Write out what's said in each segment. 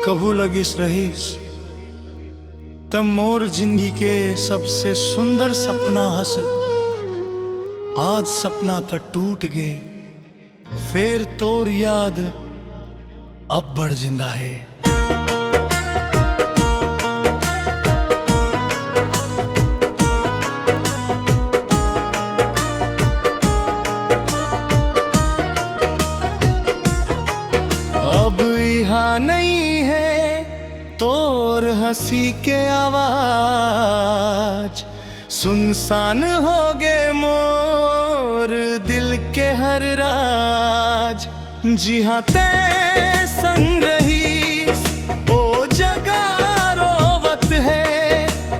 कभू लगिस रहीस तब मोर जिंदगी के सबसे सुंदर सपना हस। आज सपना तो टूट गए, फिर तोर याद अब बढ़ जिंदा है। अब यहाँ नहीं है तोर हंसी के आवाज, सुनसान हो गए मोर दिल के हर राज। जी हाँ ते संग रही ओ जगह रोवत है,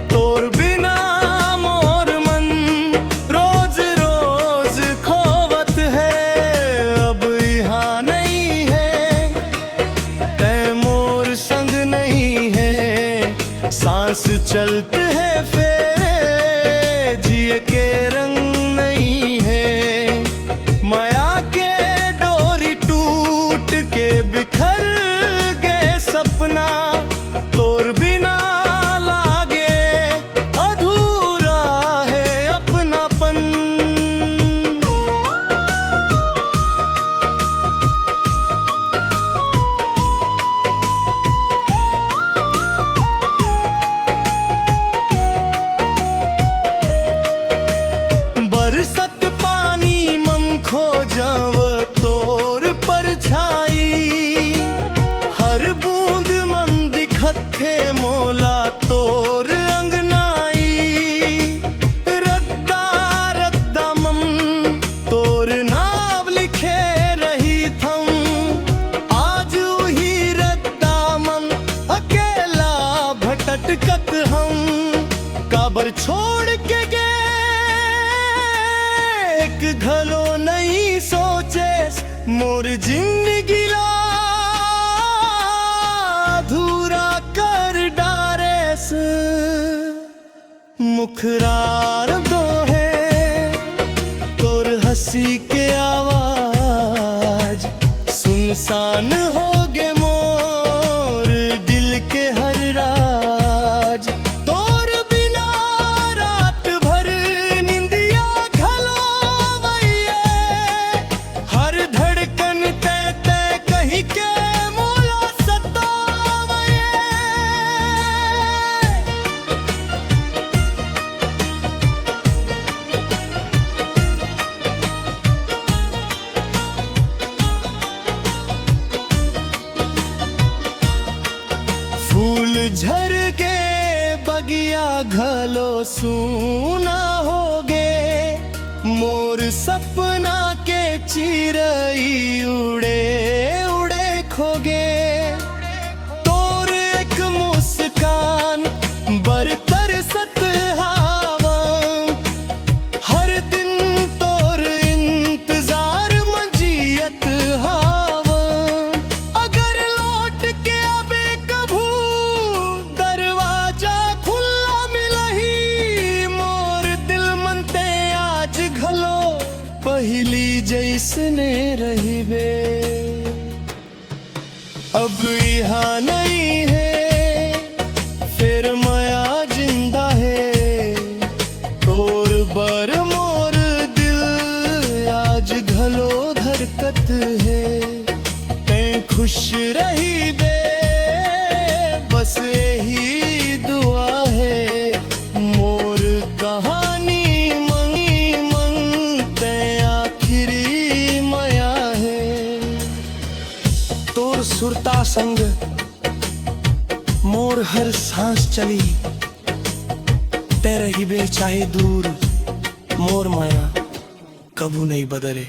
तोर बिना मोर मन रोज रोज खोवत है। अब यहाँ नहीं है ते मोर संग नहीं है, सांस चलते है फेरे जिए के रंग नहीं है। माया के डोरी टूट के बिखर गए सपना, तोर बिना लागे अधूरा है अपनापन। बरसत पानी मन खो जाव तोर परछाई, हर बूंद मन दिखत थे मोला तोर अंगनाई। रद्दा रद्दा मन तोर नाम लिखे रही थम, आज वही रद्दा मन अकेला भटकत हम। काबर छोड़ के गए एक घलो नहीं सोचे, मोर जिंदगी ला अधूरा कर डारेस। मुखरार दो है तोर हंसी के आवाज, सुनसान हो गए मोर दिल के हर राज। तोर बिना रात भर निंदिया घलोवैये, हर धड़कन तय तय कहीं के मोला सतावैये। फूल झर के बगिया घलो सूना हो गे, मोर सपना के चिरई उड़े उड़े खोगे। तोर एक मुस्कान बरतर सत हवा, हर दिन तोर इंतजार मंजियत हवा। अगर लौट के अबे कभू दरवाजा खुला मिलही, मोर दिल मनते आज घलो पहली जैसने रहिबे। अब यहाँ नहीं है फिर माया जिंदा है, तोर बर मोर दिल आज घलो धरकत है। तैं खुश रही बे बस यही दुआ है, मोर कहानी मंगी मंग तैं आखिरी माया है। तोर सुरता संग मोर हर सांस चली, तै रही बे चाहे दूर, मोर माया कबू नहीं बदले।